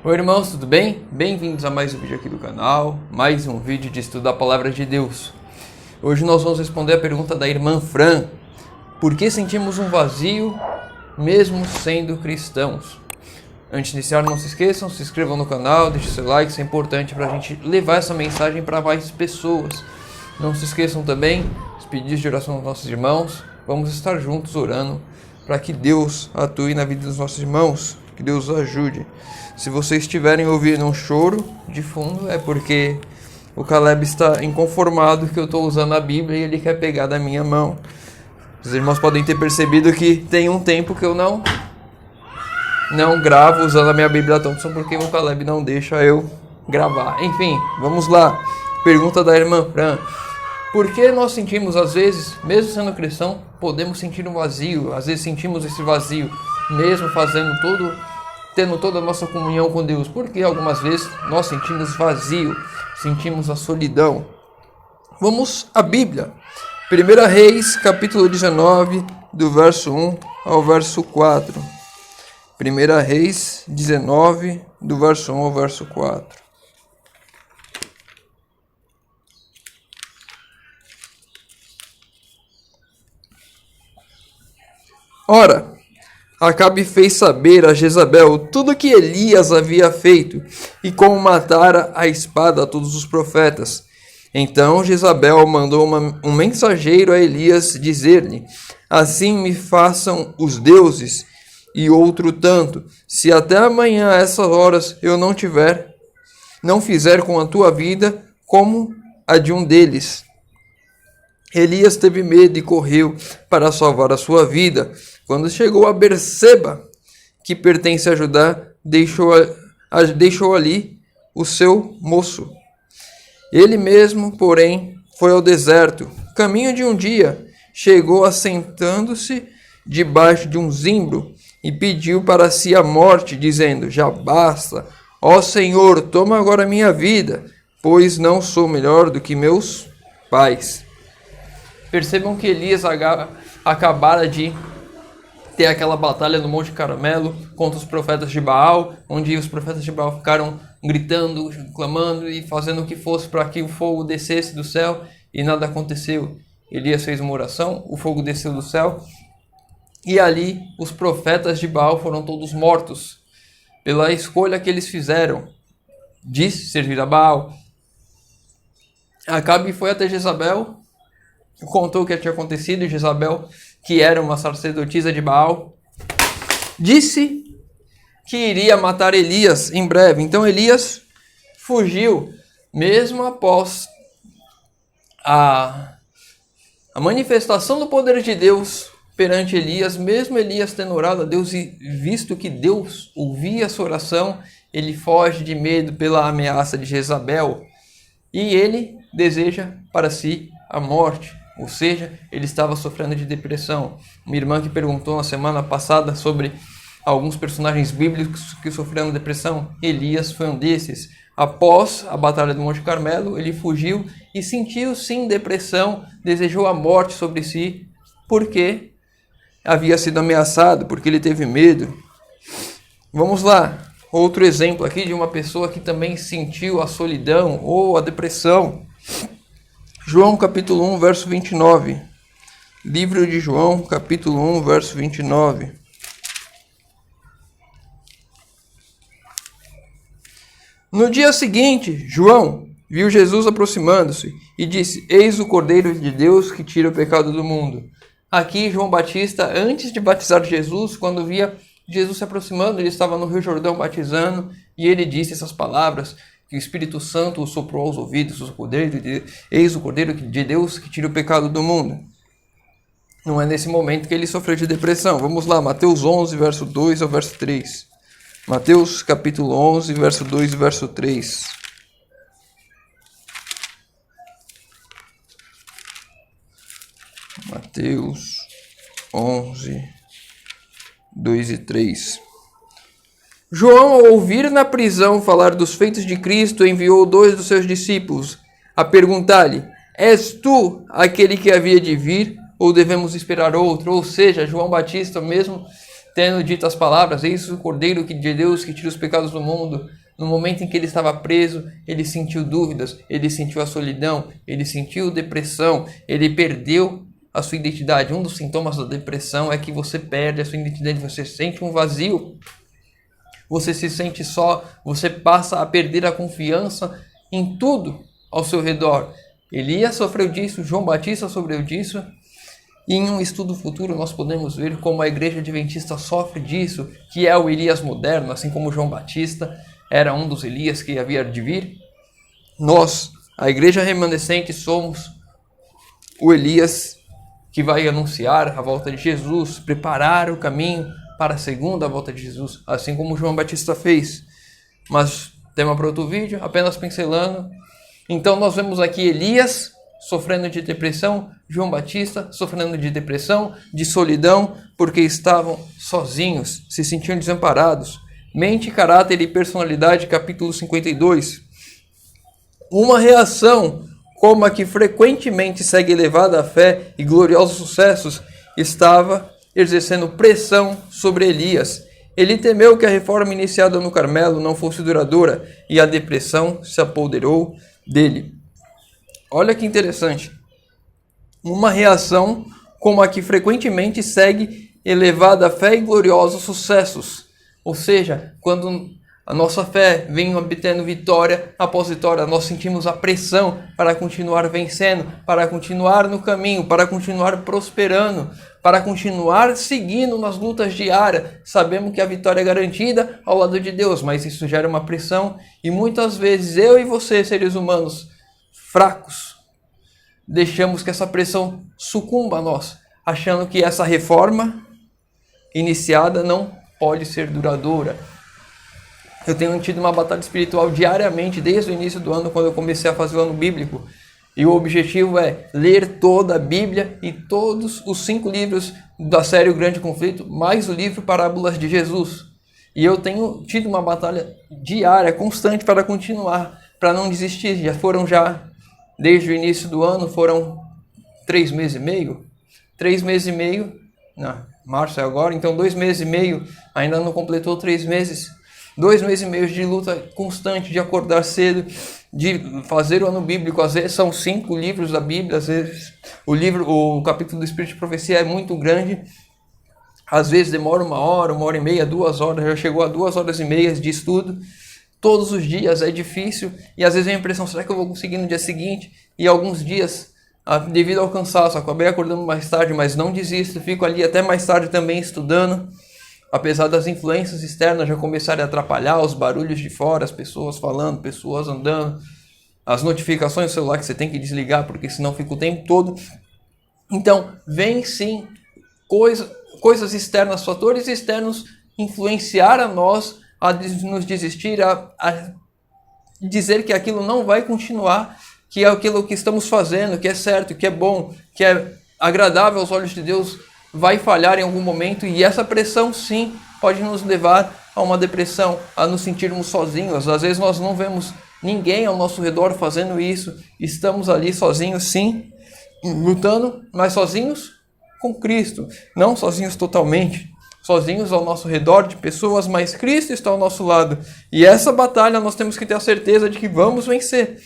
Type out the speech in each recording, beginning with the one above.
Oi irmãos, tudo bem? Bem-vindos a mais um vídeo aqui do canal, mais um vídeo de estudo da Palavra de Deus. Hoje nós vamos responder a pergunta da irmã Fran: por que sentimos um vazio mesmo sendo cristãos? Antes de iniciar, não se esqueçam, se inscrevam no canal, deixem seu like, isso é importante para a gente levar essa mensagem para mais pessoas. Não se esqueçam também dos pedidos de oração dos nossos irmãos. Vamos estar juntos orando para que Deus atue na vida dos nossos irmãos, que Deus os ajude. Se vocês estiverem ouvindo um choro de fundo, é porque o Caleb está inconformado que eu estou usando a Bíblia e ele quer pegar da minha mão. Os irmãos podem ter percebido que tem um tempo que eu não gravo usando a minha Bíblia tanto, só porque o Caleb não deixa eu gravar. Enfim, vamos lá. Pergunta da irmã Fran: por que nós sentimos, às vezes, mesmo sendo cristão, podemos sentir um vazio? Às vezes sentimos esse vazio, mesmo tendo toda a nossa comunhão com Deus. Porque algumas vezes nós sentimos vazio, sentimos a solidão. Vamos à Bíblia. 1 Reis, capítulo 19, do verso 1 ao verso 4. 1 Reis 19, do verso 1 ao verso 4. Ora, Acabe fez saber a Jezabel tudo que Elias havia feito e como matara a espada a todos os profetas. Então Jezabel mandou um mensageiro a Elias dizer-lhe: assim me façam os deuses e outro tanto, se até amanhã a essas horas eu não fizer com a tua vida como a de um deles. Elias teve medo e correu para salvar a sua vida. Quando chegou a Berseba, que pertence a Judá, deixou ali o seu moço. Ele mesmo, porém, foi ao deserto. Caminho de um dia, chegou assentando-se debaixo de um zimbro e pediu para si a morte, dizendo: já basta, ó Senhor, toma agora minha vida, pois não sou melhor do que meus pais. Percebam que Elias acabara de ter aquela batalha no Monte Carmelo contra os profetas de Baal, onde os profetas de Baal ficaram gritando, clamando e fazendo o que fosse para que o fogo descesse do céu, e nada aconteceu. Elias fez uma oração, o fogo desceu do céu, e ali os profetas de Baal foram todos mortos pela escolha que eles fizeram de servir a Baal. Acabe foi até Jezabel, contou o que tinha acontecido, e Jezabel, que era uma sacerdotisa de Baal, disse que iria matar Elias em breve. Então Elias fugiu, mesmo após a manifestação do poder de Deus perante Elias, mesmo Elias tendo orado a Deus e visto que Deus ouvia a sua oração, ele foge de medo pela ameaça de Jezabel e ele deseja para si a morte. Ou seja, ele estava sofrendo de depressão. Uma irmã que perguntou na semana passada sobre alguns personagens bíblicos que sofreram depressão. Elias foi um desses. Após a batalha do Monte Carmelo, ele fugiu e sentiu sim depressão, desejou a morte sobre si, porque havia sido ameaçado, porque ele teve medo. Vamos lá, outro exemplo aqui de uma pessoa que também sentiu a solidão ou a depressão. João capítulo 1, verso 29. Livro de João, capítulo 1, verso 29. No dia seguinte, João viu Jesus aproximando-se e disse: eis o Cordeiro de Deus que tira o pecado do mundo. Aqui João Batista, antes de batizar Jesus, quando via Jesus se aproximando, ele estava no Rio Jordão batizando, e ele disse essas palavras, que o Espírito Santo o soprou aos ouvidos: eis o Cordeiro de Deus que tira o pecado do mundo. Não é nesse momento que ele sofreu de depressão. Vamos lá, Mateus 11, verso 2 ao verso 3. Mateus capítulo 11, verso 2 e verso 3. Mateus 11, 2 e 3. João, ao ouvir na prisão falar dos feitos de Cristo, enviou 2 dos seus discípulos a perguntar-lhe: és tu aquele que havia de vir, ou devemos esperar outro? Ou seja, João Batista, mesmo tendo dito as palavras, eis o Cordeiro de Deus que tira os pecados do mundo, no momento em que ele estava preso, ele sentiu dúvidas, ele sentiu a solidão, ele sentiu depressão, ele perdeu a sua identidade. Um dos sintomas da depressão é que você perde a sua identidade, você sente um vazio, você se sente só, você passa a perder a confiança em tudo ao seu redor. Elias sofreu disso, João Batista sofreu disso, e em um estudo futuro nós podemos ver como a igreja adventista sofre disso, que é o Elias moderno, assim como João Batista era um dos Elias que havia de vir. Nós, a igreja remanescente, somos o Elias que vai anunciar a volta de Jesus, preparar o caminho para a segunda volta de Jesus, assim como João Batista fez. Mas tema para outro vídeo, apenas pincelando. Então nós vemos aqui Elias sofrendo de depressão, João Batista sofrendo de depressão, de solidão, porque estavam sozinhos, se sentiam desamparados. Mente, caráter e personalidade, capítulo 52. Uma reação como a que frequentemente segue elevada fé e gloriosos sucessos estava exercendo pressão sobre Elias. Ele temeu que a reforma iniciada no Carmelo não fosse duradoura e a depressão se apoderou dele. Olha que interessante. Uma reação como a que frequentemente segue elevada fé e gloriosos sucessos. Ou seja, quando a nossa fé vem obtendo vitória após vitória, nós sentimos a pressão para continuar vencendo, para continuar no caminho, para continuar prosperando, para continuar seguindo nas lutas diárias. Sabemos que a vitória é garantida ao lado de Deus, mas isso gera uma pressão e muitas vezes eu e você, seres humanos fracos, deixamos que essa pressão sucumba a nós, achando que essa reforma iniciada não pode ser duradoura. Eu tenho tido uma batalha espiritual diariamente, desde o início do ano, quando eu comecei a fazer o ano bíblico. E o objetivo é ler toda a Bíblia e todos os 5 livros da série O Grande Conflito, mais o livro Parábolas de Jesus. E eu tenho tido uma batalha diária, constante, para continuar, para não desistir. Desde o início do ano, foram 3 meses e meio. 3 meses e meio, março é agora, então 2 meses e meio, ainda não completou 3 meses. 2 meses e meio de luta constante, de acordar cedo, de fazer o ano bíblico. Às vezes são 5 livros da Bíblia, às vezes o capítulo do Espírito de Profecia é muito grande. Às vezes demora 1 hora, 1 hora e meia, 2 horas, já chegou a 2 horas e meia de estudo. Todos os dias é difícil e às vezes eu tenho a impressão, será que eu vou conseguir no dia seguinte? E alguns dias, devido ao cansaço, acabei acordando mais tarde, mas não desisto, fico ali até mais tarde também estudando. Apesar das influências externas já começarem a atrapalhar, os barulhos de fora, as pessoas falando, pessoas andando, as notificações do celular que você tem que desligar, porque senão fica o tempo todo. Então, vem sim coisas externas, fatores externos influenciar a nós, a nos desistir, a dizer que aquilo não vai continuar, que é aquilo que estamos fazendo, que é certo, que é bom, que é agradável aos olhos de Deus, vai falhar em algum momento, e essa pressão sim pode nos levar a uma depressão, a nos sentirmos sozinhos. Às vezes nós não vemos ninguém ao nosso redor fazendo isso, estamos ali sozinhos sim, lutando, mas sozinhos com Cristo, não sozinhos totalmente, sozinhos ao nosso redor de pessoas, mas Cristo está ao nosso lado, e essa batalha nós temos que ter a certeza de que vamos vencer.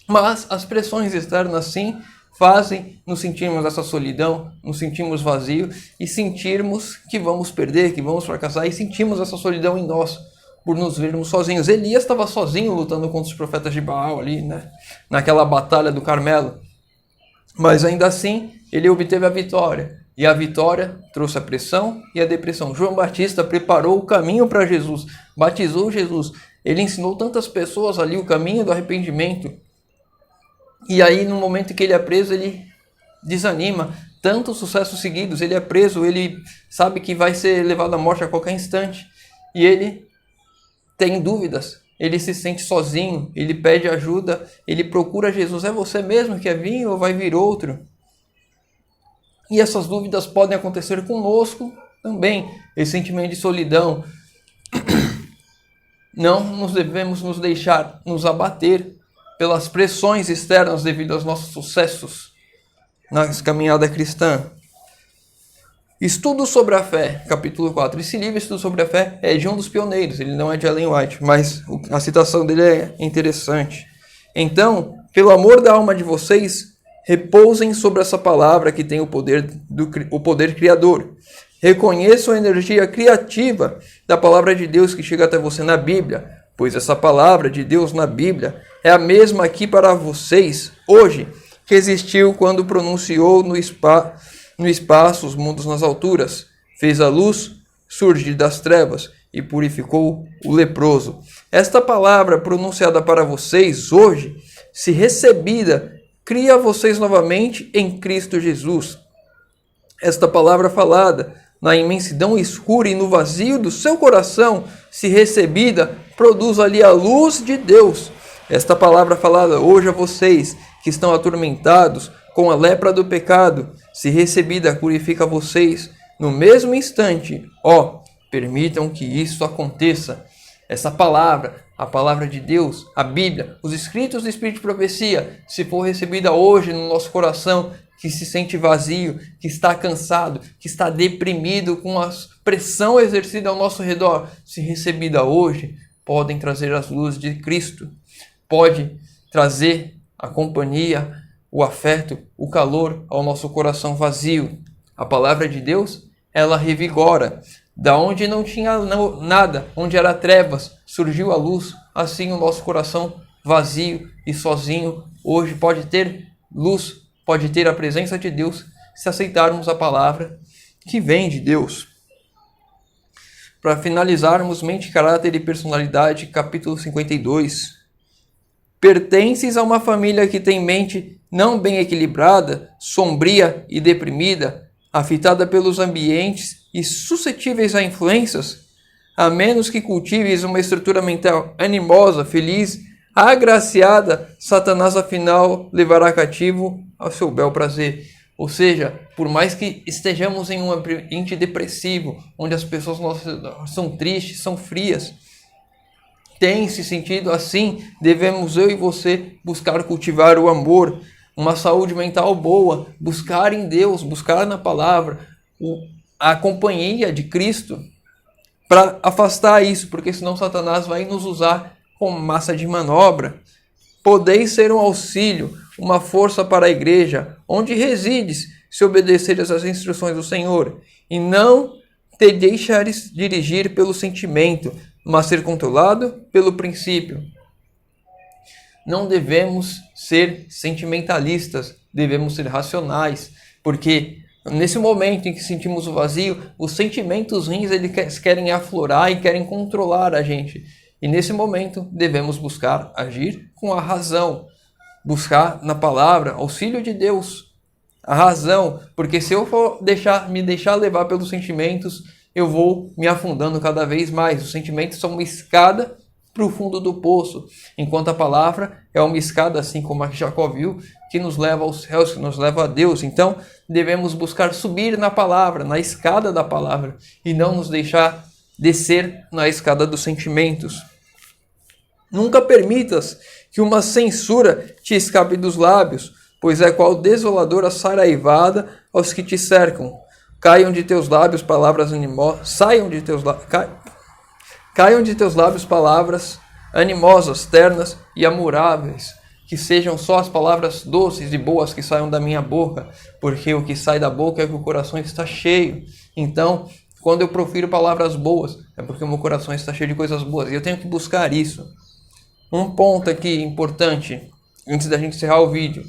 Mas as pressões externas sim fazem nos sentirmos essa solidão, nos sentirmos vazio e sentirmos que vamos perder, que vamos fracassar, e sentimos essa solidão em nós por nos vermos sozinhos. Elias estava sozinho lutando contra os profetas de Baal ali, naquela batalha do Carmelo, mas ainda assim ele obteve a vitória, e a vitória trouxe a pressão e a depressão. João Batista preparou o caminho para Jesus, batizou Jesus, ele ensinou tantas pessoas ali o caminho do arrependimento. E aí, no momento que ele é preso, ele desanima. Tantos sucessos seguidos, ele é preso, ele sabe que vai ser levado à morte a qualquer instante. E ele tem dúvidas, ele se sente sozinho, ele pede ajuda, ele procura Jesus. É você mesmo que quer vir ou vai vir outro? E essas dúvidas podem acontecer conosco também. Esse sentimento de solidão. Não nos devemos nos deixar nos abater pelas pressões externas devido aos nossos sucessos na caminhada cristã. Estudo sobre a Fé, capítulo 4. Esse livro, Estudo sobre a Fé, é de um dos pioneiros, ele não é de Ellen White, mas a citação dele é interessante. Então, pelo amor da alma de vocês, repousem sobre essa palavra que tem o poder criador. Reconheçam a energia criativa da palavra de Deus que chega até você na Bíblia, pois essa palavra de Deus na Bíblia é a mesma aqui para vocês, hoje, que existiu quando pronunciou no espaço os mundos nas alturas, fez a luz surgir das trevas e purificou o leproso. Esta palavra pronunciada para vocês hoje, se recebida, cria vocês novamente em Cristo Jesus. Esta palavra falada na imensidão escura e no vazio do seu coração, se recebida, produz ali a luz de Deus. Esta palavra falada hoje a vocês que estão atormentados com a lepra do pecado, se recebida, purifica vocês no mesmo instante. Permitam que isso aconteça. Essa palavra, a palavra de Deus, a Bíblia, os escritos do Espírito de Profecia, se for recebida hoje no nosso coração, que se sente vazio, que está cansado, que está deprimido com a pressão exercida ao nosso redor, se recebida hoje, podem trazer as luzes de Cristo. Pode trazer a companhia, o afeto, o calor ao nosso coração vazio. A palavra de Deus, ela revigora. Da onde não tinha nada, onde era trevas, surgiu a luz. Assim o nosso coração vazio e sozinho hoje pode ter luz, pode ter a presença de Deus, se aceitarmos a palavra que vem de Deus. Para finalizarmos, mente, caráter e personalidade, capítulo 52. Pertences a uma família que tem mente não bem equilibrada, sombria e deprimida, afitada pelos ambientes e suscetíveis a influências, a menos que cultives uma estrutura mental animosa, feliz, agraciada, Satanás afinal levará cativo ao seu bel prazer. Ou seja, por mais que estejamos em um ambiente depressivo, onde as pessoas são tristes, são frias, tem se sentido assim, devemos eu e você buscar cultivar o amor, uma saúde mental boa, buscar em Deus, buscar na palavra a companhia de Cristo para afastar isso, porque senão Satanás vai nos usar como massa de manobra. Podeis ser um auxílio, uma força para a igreja, onde resides, se obedeceres às instruções do Senhor, e não te deixares dirigir pelo sentimento, mas ser controlado pelo princípio. Não devemos ser sentimentalistas, devemos ser racionais, porque nesse momento em que sentimos o vazio, os sentimentos ruins eles querem aflorar e querem controlar a gente. E nesse momento devemos buscar agir com a razão, buscar na palavra auxílio de Deus, a razão, porque se eu for me deixar levar pelos sentimentos, eu vou me afundando cada vez mais. Os sentimentos são uma escada para o fundo do poço, enquanto a palavra é uma escada, assim como a que Jacó viu, que nos leva aos céus, que nos leva a Deus. Então, devemos buscar subir na palavra, na escada da palavra, e não nos deixar descer na escada dos sentimentos. Nunca permitas que uma censura te escape dos lábios, pois é qual desoladora saraivada aos que te cercam. Caiam de teus lábios palavras animosas, caiam de teus lábios palavras animosas, ternas e amoráveis, que sejam só as palavras doces e boas que saiam da minha boca, porque o que sai da boca é que o coração está cheio. Então, quando eu profiro palavras boas, é porque o meu coração está cheio de coisas boas, e eu tenho que buscar isso. Um ponto aqui importante, antes da gente encerrar o vídeo.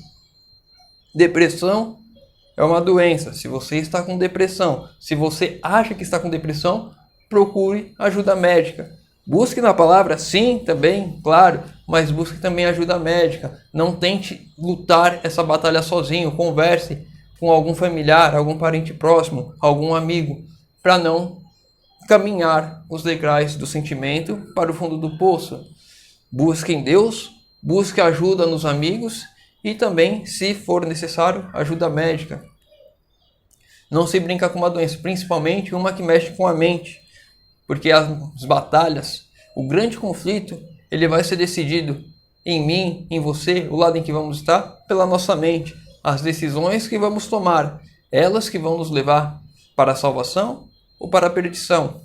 Depressão é uma doença. Se você está com depressão, se você acha que está com depressão, procure ajuda médica. Busque na palavra, sim, também, claro, mas busque também ajuda médica. Não tente lutar essa batalha sozinho. Converse com algum familiar, algum parente próximo, algum amigo, para não caminhar os degraus do sentimento para o fundo do poço. Busque em Deus, busque ajuda nos amigos e também, se for necessário, ajuda médica. Não se brinca com uma doença, principalmente uma que mexe com a mente, porque as batalhas, o grande conflito, ele vai ser decidido em mim, em você, o lado em que vamos estar, pela nossa mente. As decisões que vamos tomar, elas que vão nos levar Para a salvação ou para a perdição?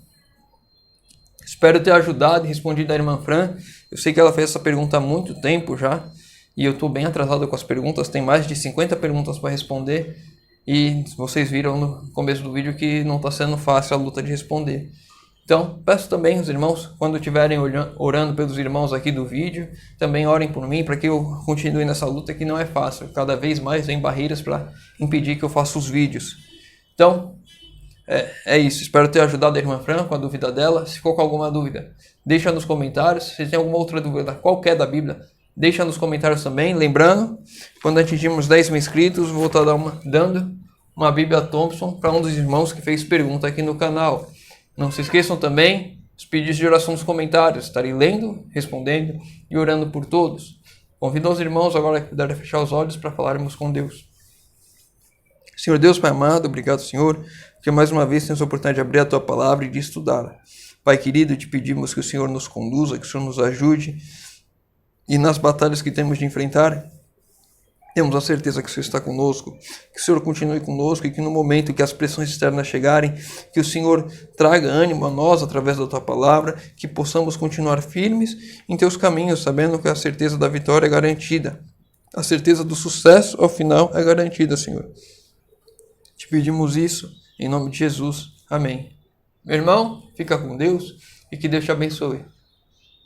Espero ter ajudado e respondido a irmã Fran. Eu sei que ela fez essa pergunta há muito tempo já, e eu estou bem atrasado com as perguntas, tem mais de 50 perguntas para responder, e vocês viram no começo do vídeo que não está sendo fácil a luta de responder. Então, peço também os irmãos, quando estiverem orando pelos irmãos aqui do vídeo, também orem por mim, para que eu continue nessa luta que não é fácil. Cada vez mais vem barreiras para impedir que eu faça os vídeos. Então, é isso. Espero ter ajudado a irmã Fran com a dúvida dela. Se ficou com alguma dúvida, deixa nos comentários. Se tem alguma outra dúvida qualquer da Bíblia, deixa nos comentários também. Lembrando, quando atingirmos 10 mil inscritos, vou estar dando uma Bíblia Thompson para um dos irmãos que fez pergunta aqui no canal. Não se esqueçam também os pedidos de oração nos comentários. Estarei lendo, respondendo e orando por todos. Convido os irmãos agora que puderem fechar os olhos para falarmos com Deus. Senhor Deus, Pai amado, obrigado, Senhor, porque mais uma vez temos a oportunidade de abrir a Tua Palavra e de estudá-la. Pai querido, te pedimos que o Senhor nos conduza, que o Senhor nos ajude, e nas batalhas que temos de enfrentar, temos a certeza que o Senhor está conosco, que o Senhor continue conosco e que no momento que as pressões externas chegarem, que o Senhor traga ânimo a nós através da Tua Palavra, que possamos continuar firmes em Teus caminhos, sabendo que a certeza da vitória é garantida. A certeza do sucesso ao final é garantida, Senhor. Te pedimos isso em nome de Jesus. Amém. Meu irmão, fica com Deus e que Deus te abençoe.